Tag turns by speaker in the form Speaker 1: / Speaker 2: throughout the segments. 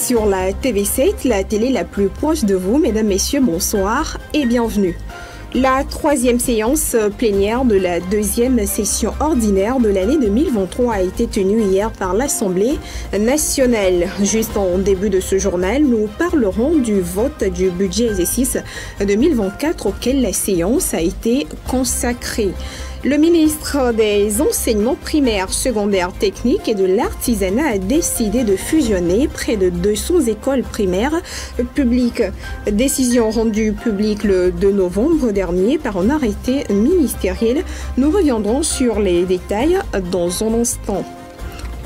Speaker 1: sur la TV7, la télé la plus proche de vous. Mesdames, Messieurs, bonsoir et bienvenue. La troisième séance plénière de la deuxième session ordinaire de l'année 2023 a été tenue hier par l'Assemblée nationale. Juste en début de ce journal, nous parlerons du vote du budget exercice 2024 auquel la séance a été consacrée. Le ministre des Enseignements primaires, secondaires, techniques et de l'artisanat a décidé de fusionner près de 200 écoles primaires publiques. Décision rendue publique le 2 novembre dernier par un arrêté ministériel. Nous reviendrons sur les détails dans un instant.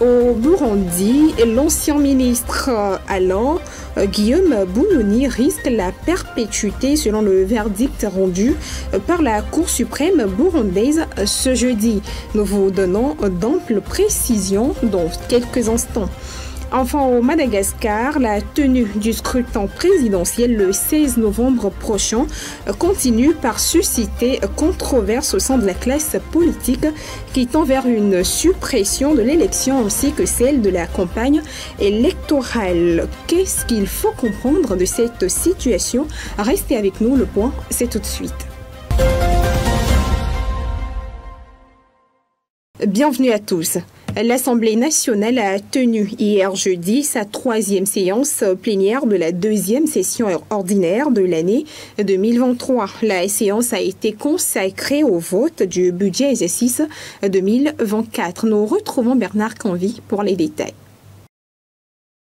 Speaker 1: Au Burundi, l'ancien ministre Alain Guillaume Bunyoni risque la perpétuité selon le verdict rendu par la Cour suprême burundaise ce jeudi. Nous vous donnons d'amples précisions dans quelques instants. Enfin, au Madagascar, la tenue du scrutin présidentiel le 16 novembre prochain continue par susciter controverse au sein de la classe politique qui tend vers une suppression de l'élection ainsi que celle de la campagne électorale. Qu'est-ce qu'il faut comprendre de cette situation? Restez avec nous, le point, c'est tout de suite. Bienvenue à tous. L'Assemblée nationale a tenu hier jeudi sa troisième séance plénière de la deuxième session ordinaire de l'année 2023. La séance a été consacrée au vote du budget exercice 2024. Nous retrouvons Bernard Canvy pour les détails.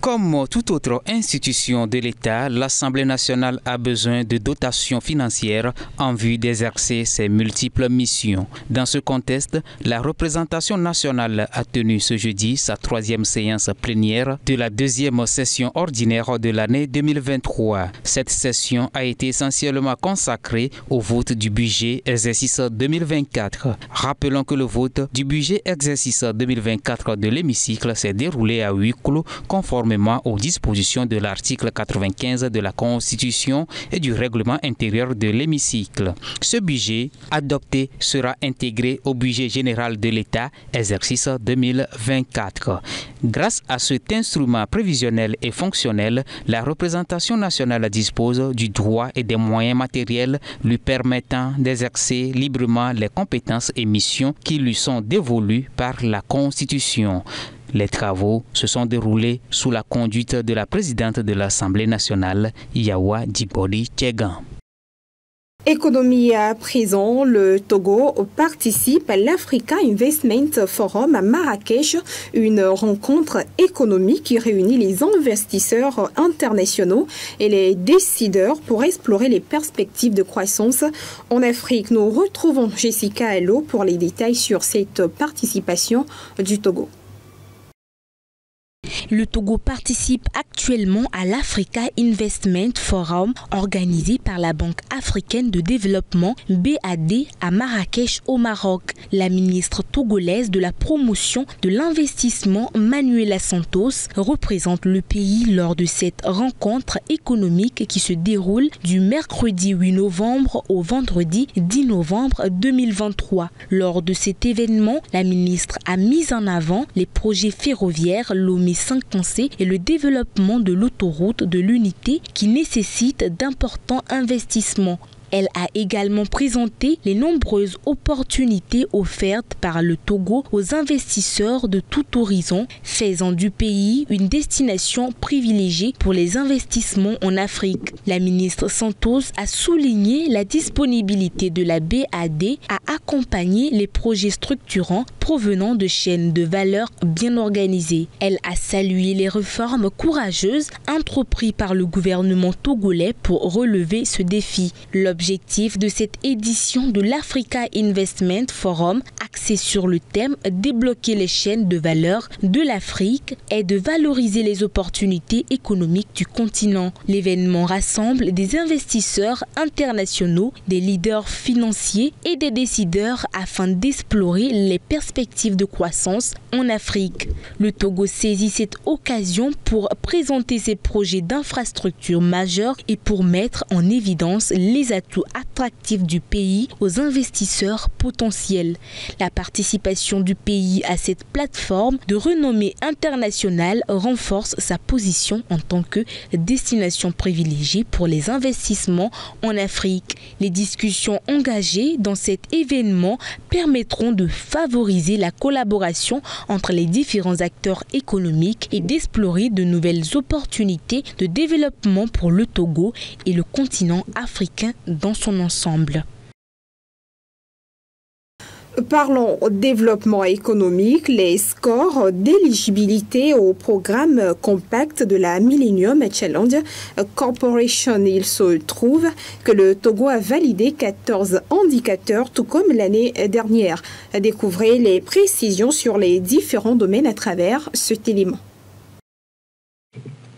Speaker 2: Comme toute autre institution de l'État, l'Assemblée nationale a besoin de dotations financières en vue d'exercer ses multiples missions. Dans ce contexte, la représentation nationale a tenu ce jeudi sa troisième séance plénière de la deuxième session ordinaire de l'année 2023. Cette session a été essentiellement consacrée au vote du budget exercice 2024. Rappelons que le vote du budget exercice 2024 de l'hémicycle s'est déroulé à huis clos conformément aux dispositions de l'article 95 de la Constitution et du règlement intérieur de l'hémicycle. Ce budget adopté sera intégré au budget général de l'État, exercice 2024. Grâce à cet instrument prévisionnel et fonctionnel, la représentation nationale dispose du droit et des moyens matériels lui permettant d'exercer librement les compétences et missions qui lui sont dévolues par la Constitution. Les travaux se sont déroulés sous la conduite de la présidente de l'Assemblée nationale, Yawa Djibori Tchegan.
Speaker 1: Économie à présent, le Togo participe à l'Africa Investment Forum à Marrakech, une rencontre économique qui réunit les investisseurs internationaux et les décideurs pour explorer les perspectives de croissance en Afrique. Nous retrouvons Jessica Allo pour les détails sur cette participation du Togo.
Speaker 3: Le Togo participe actuellement à l'Africa Investment Forum organisé par la Banque africaine de développement BAD à Marrakech au Maroc. La ministre togolaise de la promotion de l'investissement Manuela Santos représente le pays lors de cette rencontre économique qui se déroule du mercredi 8 novembre au vendredi 10 novembre 2023. Lors de cet événement, la ministre a mis en avant les projets ferroviaires Lomé 5C et le développement de l'autoroute de l'unité qui nécessite d'importants investissements. Elle a également présenté les nombreuses opportunités offertes par le Togo aux investisseurs de tout horizon, faisant du pays une destination privilégiée pour les investissements en Afrique. La ministre Santos a souligné la disponibilité de la BAD à accompagner les projets structurants provenant de chaînes de valeur bien organisées. Elle a salué les réformes courageuses entreprises par le gouvernement togolais pour relever ce défi. L'objectif de cette édition de l'Africa Investment Forum, axé sur le thème « Débloquer les chaînes de valeur de l'Afrique » est de valoriser les opportunités économiques du continent. L'événement rassemble des investisseurs internationaux, des leaders financiers et des décideurs afin d'explorer les perspectives de croissance en Afrique. Le Togo saisit cette occasion pour présenter ses projets d'infrastructures majeurs et pour mettre en évidence les atouts surtout attractif du pays aux investisseurs potentiels. La participation du pays à cette plateforme de renommée internationale renforce sa position en tant que destination privilégiée pour les investissements en Afrique. Les discussions engagées dans cet événement permettront de favoriser la collaboration entre les différents acteurs économiques et d'explorer de nouvelles opportunités de développement pour le Togo et le continent africain dans son ensemble.
Speaker 1: Parlons développement économique, les scores d'éligibilité au programme compact de la Millennium Challenge Corporation. Il se trouve que le Togo a validé 14 indicateurs, tout comme l'année dernière. Découvrez les précisions sur les différents domaines à travers cet élément.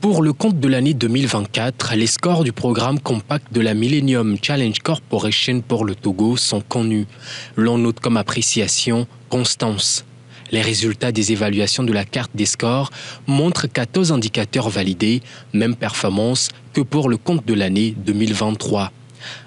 Speaker 4: Pour le compte de l'année 2024, les scores du programme compact de la Millennium Challenge Corporation pour le Togo sont connus. L'on note comme appréciation constance. Les résultats des évaluations de la carte des scores montrent 14 indicateurs validés, même performance que pour le compte de l'année 2023.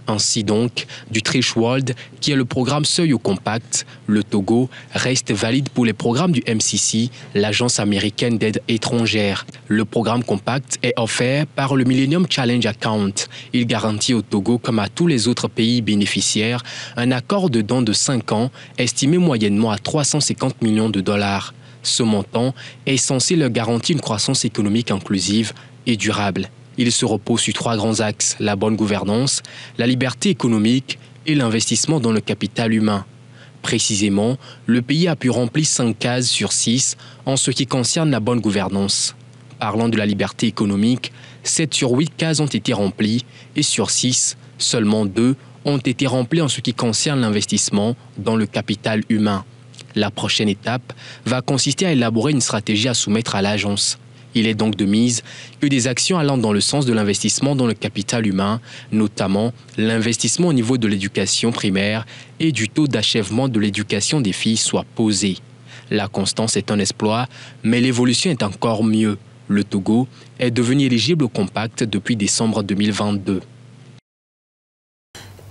Speaker 4: Ainsi donc, du threshold, qui est le programme seuil au compact, le Togo reste valide pour les programmes du MCC, l'Agence américaine d'aide étrangère. Le programme compact est offert par le Millennium Challenge Account. Il garantit au Togo, comme à tous les autres pays bénéficiaires, un accord de don de 5 ans, estimé moyennement à 350 millions de dollars. Ce montant est censé leur garantir une croissance économique inclusive et durable. Il se repose sur 3 grands axes, la bonne gouvernance, la liberté économique et l'investissement dans le capital humain. Précisément, le pays a pu remplir 5 cases sur 6 en ce qui concerne la bonne gouvernance. Parlant de la liberté économique, 7 sur 8 cases ont été remplies et sur 6, seulement 2 ont été remplies en ce qui concerne l'investissement dans le capital humain. La prochaine étape va consister à élaborer une stratégie à soumettre à l'agence. Il est donc de mise que des actions allant dans le sens de l'investissement dans le capital humain, notamment l'investissement au niveau de l'éducation primaire et du taux d'achèvement de l'éducation des filles, soient posées. La constance est un exploit, mais l'évolution est encore mieux. Le Togo est devenu éligible au compact depuis décembre 2022.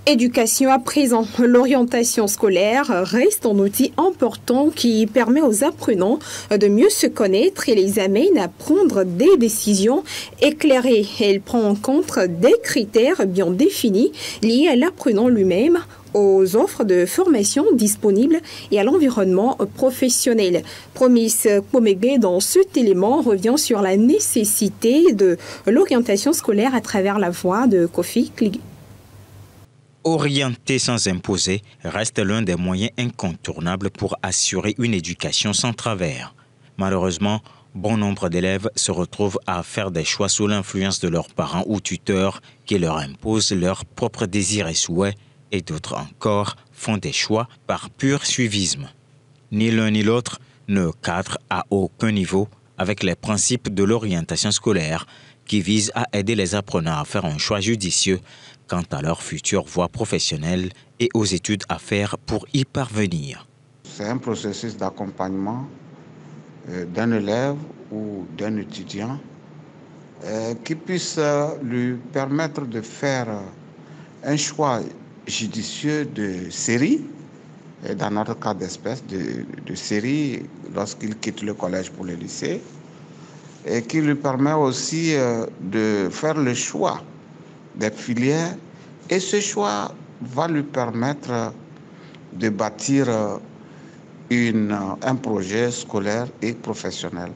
Speaker 1: Éducation à présent, l'orientation scolaire reste un outil important qui permet aux apprenants de mieux se connaître et les amène à prendre des décisions éclairées. Elle prend en compte des critères bien définis liés à l'apprenant lui-même, aux offres de formation disponibles et à l'environnement professionnel. Promise Pomegbe, dans cet élément, revient sur la nécessité de l'orientation scolaire à travers la voie de Kofi Kligui.
Speaker 5: Orienter sans imposer reste l'un des moyens incontournables pour assurer une éducation sans travers. Malheureusement, bon nombre d'élèves se retrouvent à faire des choix sous l'influence de leurs parents ou tuteurs qui leur imposent leurs propres désirs et souhaits, et d'autres encore font des choix par pur suivisme. Ni l'un ni l'autre ne cadre à aucun niveau avec les principes de l'orientation scolaire qui visent à aider les apprenants à faire un choix judicieux quant à leur future voie professionnelle et aux études à faire pour y parvenir.
Speaker 6: C'est un processus d'accompagnement d'un élève ou d'un étudiant qui puisse lui permettre de faire un choix judicieux de série, et dans notre cas d'espèce de série lorsqu'il quitte le collège pour le lycée, et qui lui permet aussi de faire le choix des filières, et ce choix va lui permettre de bâtir un projet scolaire et professionnel.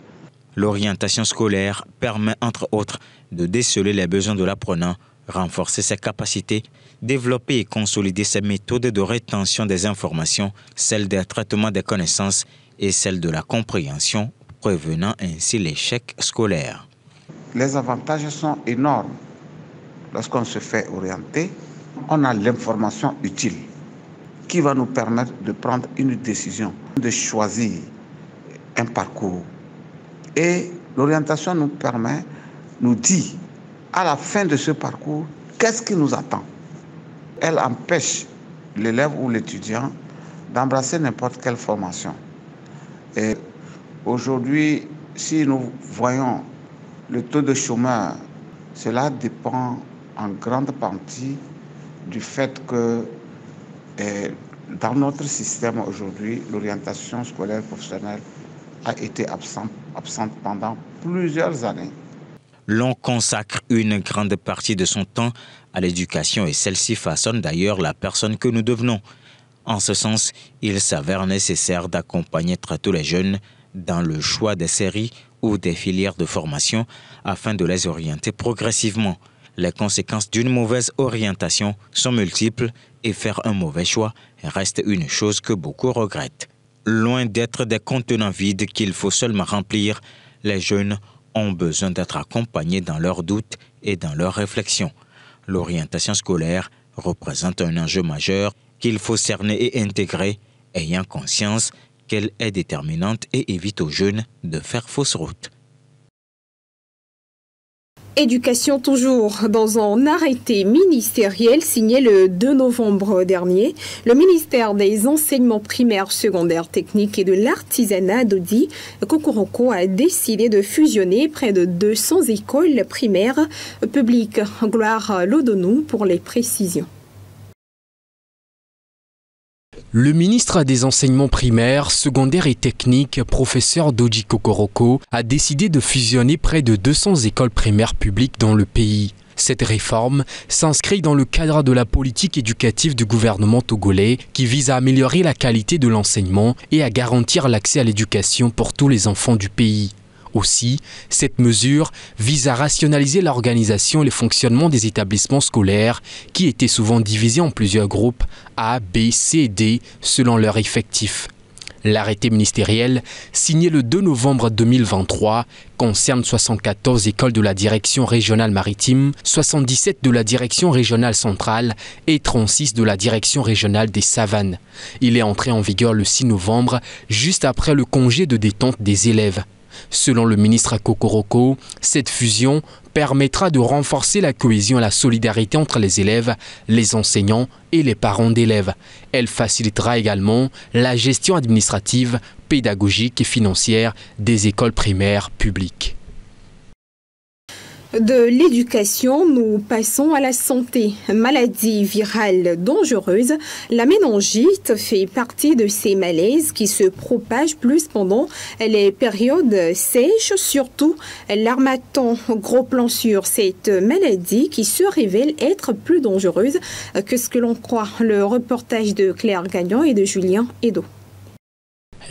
Speaker 5: L'orientation scolaire permet entre autres de déceler les besoins de l'apprenant, renforcer ses capacités, développer et consolider ses méthodes de rétention des informations, celles des traitements des connaissances et celles de la compréhension, prévenant ainsi l'échec scolaire.
Speaker 6: Les avantages sont énormes. Lorsqu'on se fait orienter, on a l'information utile qui va nous permettre de prendre une décision, de choisir un parcours. Et l'orientation nous dit, à la fin de ce parcours, qu'est-ce qui nous attend. Elle empêche l'élève ou l'étudiant d'embrasser n'importe quelle formation. Et aujourd'hui, si nous voyons le taux de chômage, cela dépend en grande partie du fait que dans notre système aujourd'hui, l'orientation scolaire professionnelle a été absente pendant plusieurs années.
Speaker 5: L'on consacre une grande partie de son temps à l'éducation et celle-ci façonne d'ailleurs la personne que nous devenons. En ce sens, il s'avère nécessaire d'accompagner très tôt les jeunes dans le choix des séries ou des filières de formation afin de les orienter progressivement. Les conséquences d'une mauvaise orientation sont multiples et faire un mauvais choix reste une chose que beaucoup regrettent. Loin d'être des contenants vides qu'il faut seulement remplir, les jeunes ont besoin d'être accompagnés dans leurs doutes et dans leurs réflexions. L'orientation scolaire représente un enjeu majeur qu'il faut cerner et intégrer, ayant conscience qu'elle est déterminante et évite aux jeunes de faire fausse route.
Speaker 1: Éducation toujours. Dans un arrêté ministériel signé le 2 novembre dernier, le ministère des Enseignements primaires, secondaires, techniques et de l'artisanat d'Odi, Kokoroko, a décidé de fusionner près de 200 écoles primaires publiques. Gloire Lodonou pour les précisions.
Speaker 7: Le ministre des Enseignements primaires, secondaires et techniques, professeur Doji Kokoroko, a décidé de fusionner près de 200 écoles primaires publiques dans le pays. Cette réforme s'inscrit dans le cadre de la politique éducative du gouvernement togolais qui vise à améliorer la qualité de l'enseignement et à garantir l'accès à l'éducation pour tous les enfants du pays. Aussi, cette mesure vise à rationaliser l'organisation et le fonctionnement des établissements scolaires qui étaient souvent divisés en plusieurs groupes A, B, C et D selon leur effectif. L'arrêté ministériel, signé le 2 novembre 2023, concerne 74 écoles de la direction régionale maritime, 77 de la direction régionale centrale et 36 de la direction régionale des savanes. Il est entré en vigueur le 6 novembre, juste après le congé de détente des élèves. Selon le ministre Kokoroko, cette fusion permettra de renforcer la cohésion et la solidarité entre les élèves, les enseignants et les parents d'élèves. Elle facilitera également la gestion administrative, pédagogique et financière des écoles primaires publiques.
Speaker 1: De l'éducation, nous passons à la santé. Maladie virale dangereuse, la méningite fait partie de ces malaises qui se propagent plus pendant les périodes sèches, surtout l'harmattan. Gros plan sur cette maladie qui se révèle être plus dangereuse que ce que l'on croit. Le reportage de Claire Gagnon et de Julien Edo.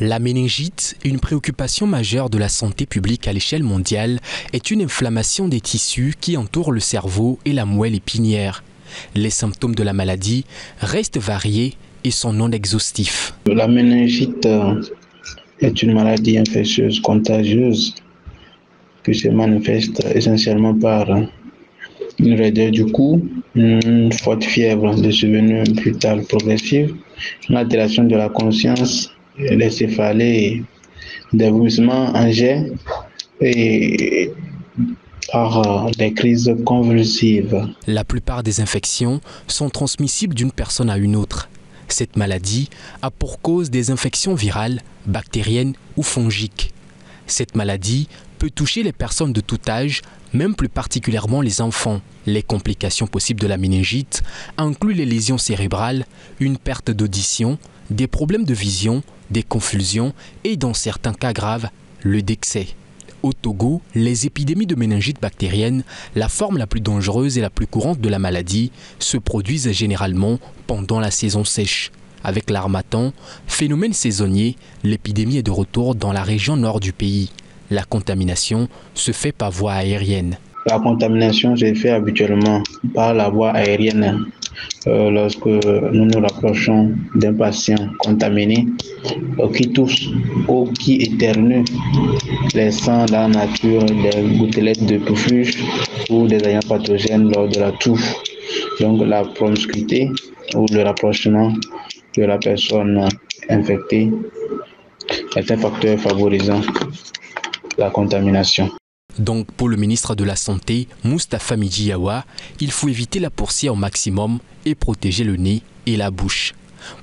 Speaker 7: La méningite, une préoccupation majeure de la santé publique à l'échelle mondiale, est une inflammation des tissus qui entourent le cerveau et la moelle épinière. Les symptômes de la maladie restent variés et sont non exhaustifs.
Speaker 8: La méningite est une maladie infectieuse contagieuse qui se manifeste essentiellement par une raideur du cou, une forte fièvre de survenue brutale progressive, une altération de la conscience, les céphalées, des vomissements en jet et par des crises convulsives.
Speaker 7: La plupart des infections sont transmissibles d'une personne à une autre. Cette maladie a pour cause des infections virales, bactériennes ou fongiques. Cette maladie peut toucher les personnes de tout âge, même plus particulièrement les enfants. Les complications possibles de la méningite incluent les lésions cérébrales, une perte d'audition, des problèmes de vision, des confusions et, dans certains cas graves, le décès. Au Togo, les épidémies de méningite bactérienne, la forme la plus dangereuse et la plus courante de la maladie, se produisent généralement pendant la saison sèche. Avec l'harmattan, phénomène saisonnier, l'épidémie est de retour dans la région nord du pays. La contamination se fait par voie aérienne.
Speaker 8: La contamination se fait habituellement par la voie aérienne. Lorsque nous nous rapprochons d'un patient contaminé qui tousse ou qui éternue, laissant dans la nature des gouttelettes de puffuge ou des agents pathogènes lors de la toux. Donc la promiscuité ou le rapprochement de la personne infectée est un facteur favorisant la contamination.
Speaker 7: Donc pour le ministre de la Santé, Moustapha Midjiyawa, il faut éviter la poussière au maximum et protéger le nez et la bouche.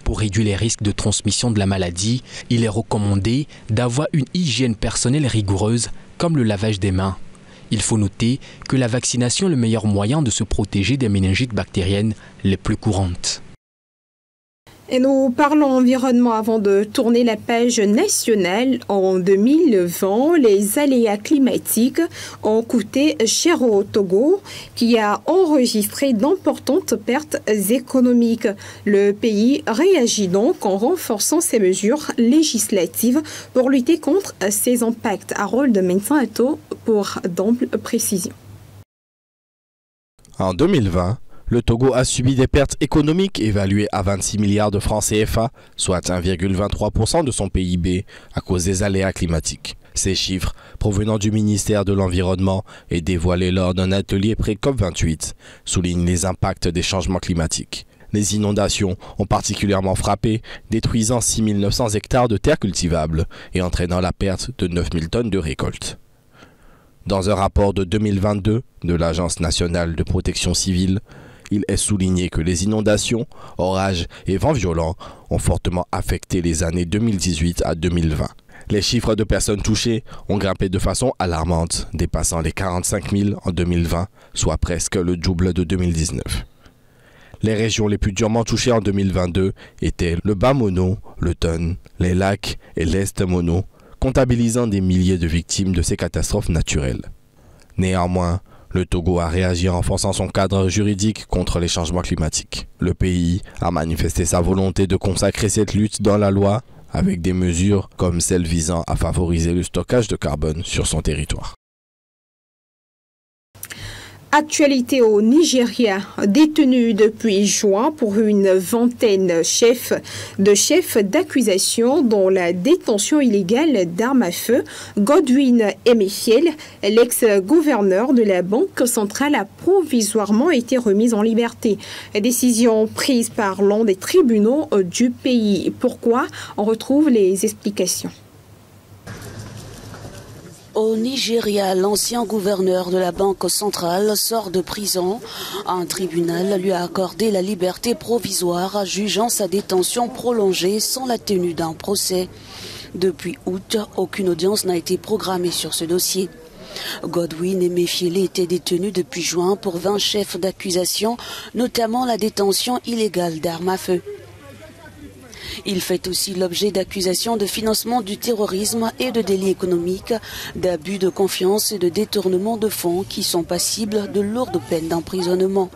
Speaker 7: Pour réduire les risques de transmission de la maladie, il est recommandé d'avoir une hygiène personnelle rigoureuse comme le lavage des mains. Il faut noter que la vaccination est le meilleur moyen de se protéger des méningites bactériennes les plus courantes.
Speaker 1: Et nous parlons environnement avant de tourner la page nationale. En 2020, les aléas climatiques ont coûté cher au Togo, qui a enregistré d'importantes pertes économiques. Le pays réagit donc en renforçant ses mesures législatives pour lutter contre ces impacts. Harold Mensato pour d'amples précisions.
Speaker 9: En 2020, le Togo a subi des pertes économiques évaluées à 26 milliards de francs CFA, soit 1,23% de son PIB, à cause des aléas climatiques. Ces chiffres, provenant du ministère de l'Environnement et dévoilés lors d'un atelier pré-COP28, soulignent les impacts des changements climatiques. Les inondations ont particulièrement frappé, détruisant 6 900 hectares de terres cultivables et entraînant la perte de 9 000 tonnes de récoltes. Dans un rapport de 2022 de l'Agence nationale de protection civile, il est souligné que les inondations, orages et vents violents ont fortement affecté les années 2018 à 2020. Les chiffres de personnes touchées ont grimpé de façon alarmante, dépassant les 45 000 en 2020, soit presque le double de 2019. Les régions les plus durement touchées en 2022 étaient le Bas-Mono, le Tun, les lacs et l'Est-Mono, comptabilisant des milliers de victimes de ces catastrophes naturelles. Néanmoins, le Togo a réagi en renforçant son cadre juridique contre les changements climatiques. Le pays a manifesté sa volonté de consacrer cette lutte dans la loi avec des mesures comme celle visant à favoriser le stockage de carbone sur son territoire.
Speaker 1: Actualité au Nigeria, détenu depuis juin pour une vingtaine de chefs d'accusation dont la détention illégale d'armes à feu. Godwin Emefiele, l'ex-gouverneur de la Banque centrale, a provisoirement été remis en liberté. Décision prise par l'un des tribunaux du pays. Pourquoi? On retrouve les explications.
Speaker 10: Au Nigeria, l'ancien gouverneur de la Banque centrale sort de prison. Un tribunal lui a accordé la liberté provisoire, jugeant sa détention prolongée sans la tenue d'un procès. Depuis août, aucune audience n'a été programmée sur ce dossier. Godwin Emefiele était détenu depuis juin pour 20 chefs d'accusation, notamment la détention illégale d'armes à feu. Il fait aussi l'objet d'accusations de financement du terrorisme et de délits économiques, d'abus de confiance et de détournement de fonds qui sont passibles de lourdes peines d'emprisonnement.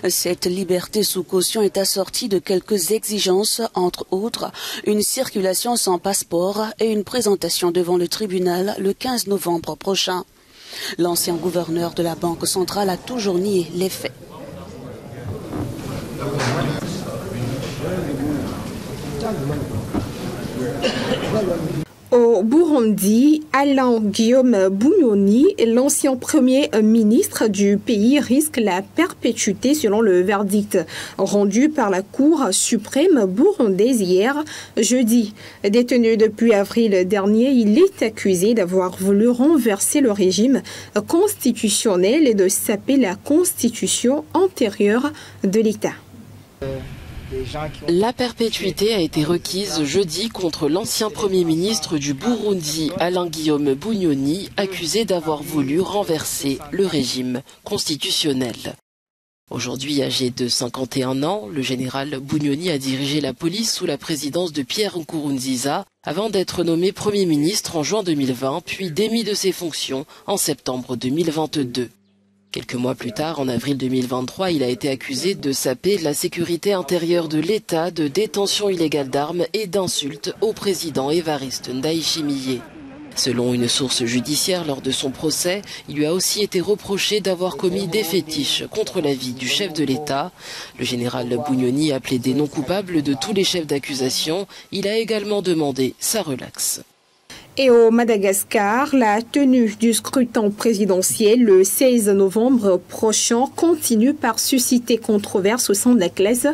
Speaker 10: Cette liberté sous caution est assortie de quelques exigences, entre autres une circulation sans passeport et une présentation devant le tribunal le 15 novembre prochain. L'ancien gouverneur de la Banque centrale a toujours nié les faits.
Speaker 1: Au Burundi, Alain Guillaume Bunyoni, l'ancien premier ministre du pays, risque la perpétuité selon le verdict rendu par la Cour suprême burundaise hier, jeudi. Détenu depuis avril dernier, il est accusé d'avoir voulu renverser le régime constitutionnel et de saper la constitution antérieure de l'État.
Speaker 11: La perpétuité a été requise jeudi contre l'ancien Premier ministre du Burundi, Alain Guillaume Bunyoni, accusé d'avoir voulu renverser le régime constitutionnel. Aujourd'hui âgé de 51 ans, le général Bunyoni a dirigé la police sous la présidence de Pierre Nkurunziza avant d'être nommé Premier ministre en juin 2020, puis démis de ses fonctions en septembre 2022. Quelques mois plus tard, en avril 2023, il a été accusé de saper la sécurité intérieure de l'État, de détention illégale d'armes et d'insultes au président Évariste Ndayishimiye. Selon une source judiciaire lors de son procès, il lui a aussi été reproché d'avoir commis des fétiches contre la vie du chef de l'État. Le général Bunyoni a plaidé non coupable de tous les chefs d'accusation. Il a également demandé sa relaxe.
Speaker 1: Et au Madagascar, la tenue du scrutin présidentiel le 16 novembre prochain continue par susciter controverse au sein de la classe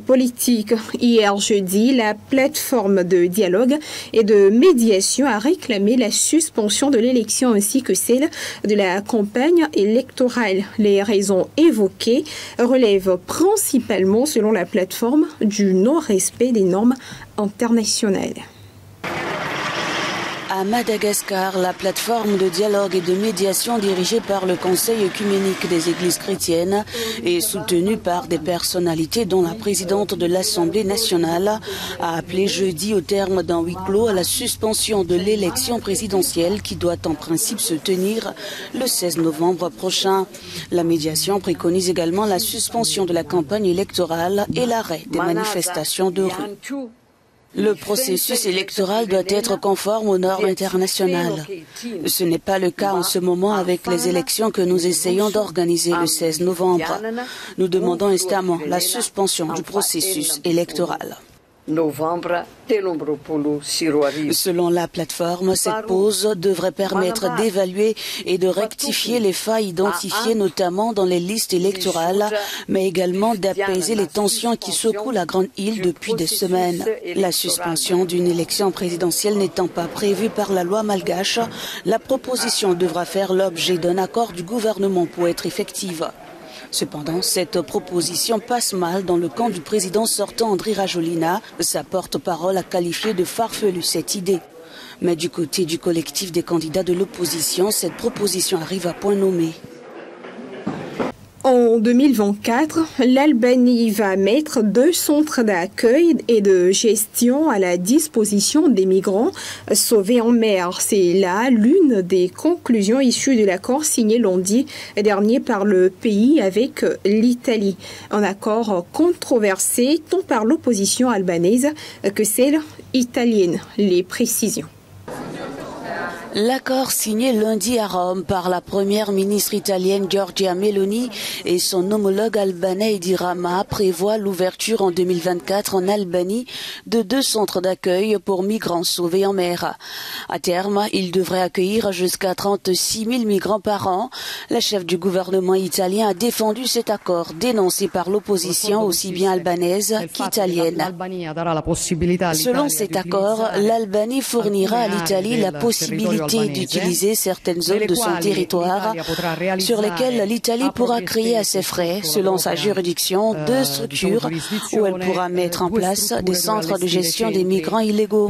Speaker 1: politique. Hier jeudi, la plateforme de dialogue et de médiation a réclamé la suspension de l'élection ainsi que celle de la campagne électorale. Les raisons évoquées relèvent principalement, selon la plateforme, du non-respect des normes internationales.
Speaker 10: À Madagascar, la plateforme de dialogue et de médiation dirigée par le Conseil œcuménique des Églises chrétiennes et soutenue par des personnalités dont la présidente de l'Assemblée nationale a appelé jeudi au terme d'un huis clos à la suspension de l'élection présidentielle qui doit en principe se tenir le 16 novembre prochain. La médiation préconise également la suspension de la campagne électorale et l'arrêt des manifestations de rue. Le processus électoral doit être conforme aux normes internationales. Ce n'est pas le cas en ce moment avec les élections que nous essayons d'organiser le 16 novembre. Nous demandons instamment la suspension du processus électoral. Selon la plateforme, cette pause devrait permettre d'évaluer et de rectifier les failles identifiées notamment dans les listes électorales, mais également d'apaiser les tensions qui secouent la Grande Île depuis des semaines. La suspension d'une élection présidentielle n'étant pas prévue par la loi malgache, la proposition devra faire l'objet d'un accord du gouvernement pour être effective. Cependant, cette proposition passe mal dans le camp du président sortant Andry Rajoelina. Sa porte-parole a qualifié de farfelue cette idée. Mais du côté du collectif des candidats de l'opposition, cette proposition arrive à point nommé.
Speaker 1: En 2024, l'Albanie va mettre 2 centres d'accueil et de gestion à la disposition des migrants sauvés en mer. C'est là l'une des conclusions issues de l'accord signé lundi dernier par le pays avec l'Italie. Un accord controversé tant par l'opposition albanaise que celle italienne. Les précisions.
Speaker 10: L'accord signé lundi à Rome par la première ministre italienne Giorgia Meloni et son homologue albanais Edi Rama prévoit l'ouverture en 2024 en Albanie de 2 centres d'accueil pour migrants sauvés en mer. À terme, il devrait accueillir jusqu'à 36 000 migrants par an. La chef du gouvernement italien a défendu cet accord dénoncé par l'opposition aussi bien albanaise qu'italienne. Selon cet accord, l'Albanie fournira à l'Italie la possibilité d'utiliser certaines zones de son territoire sur lesquelles l'Italie pourra créer à ses frais, selon sa juridiction, 2 structures où elle pourra mettre en place des centres de gestion des migrants illégaux.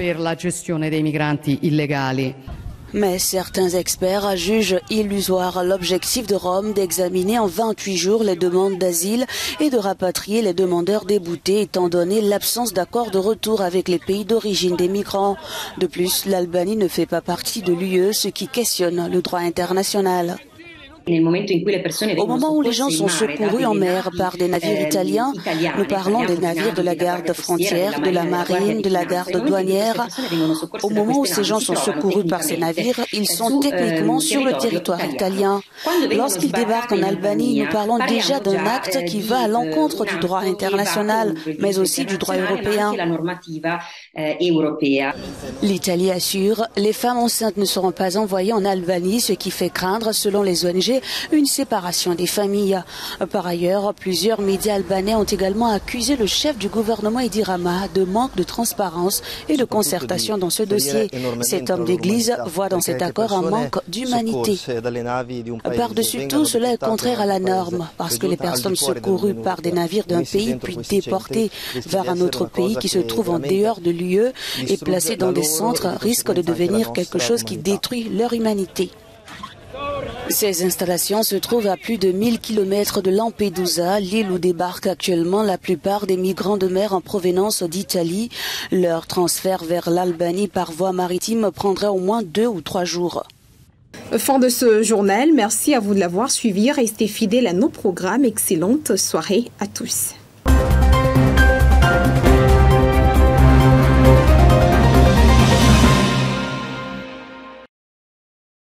Speaker 10: Mais certains experts jugent illusoire l'objectif de Rome d'examiner en 28 jours les demandes d'asile et de rapatrier les demandeurs déboutés étant donné l'absence d'accord de retour avec les pays d'origine des migrants. De plus, l'Albanie ne fait pas partie de l'UE, ce qui questionne le droit international. Au moment où les gens sont secourus en mer par des navires italiens, nous parlons des navires de la garde frontière, de la marine, de la garde douanière. Au moment où ces gens sont secourus par ces navires, ils sont techniquement sur le territoire italien. Lorsqu'ils débarquent en Albanie, nous parlons déjà d'un acte qui va à l'encontre du droit international, mais aussi du droit européen. L'Italie assure, les femmes enceintes ne seront pas envoyées en Albanie, ce qui fait craindre, selon les ONG, une séparation des familles. Par ailleurs, plusieurs médias albanais ont également accusé le chef du gouvernement Edi Rama de manque de transparence et de concertation dans ce dossier. Cet homme d'église voit dans cet accord un manque d'humanité. Par-dessus tout, cela est contraire à la norme, parce que les personnes secourues par des navires d'un pays puis déportées vers un autre pays qui se trouve en dehors de l'UE et placées dans des centres risquent de devenir quelque chose qui détruit leur humanité. Ces installations se trouvent à plus de 1000 km de Lampedusa, l'île où débarquent actuellement la plupart des migrants de mer en provenance d'Italie. Leur transfert vers l'Albanie par voie maritime prendrait au moins 2 ou 3 jours.
Speaker 1: Fin de ce journal. Merci à vous de l'avoir suivi. Restez fidèles à nos programmes. Excellente soirée à tous.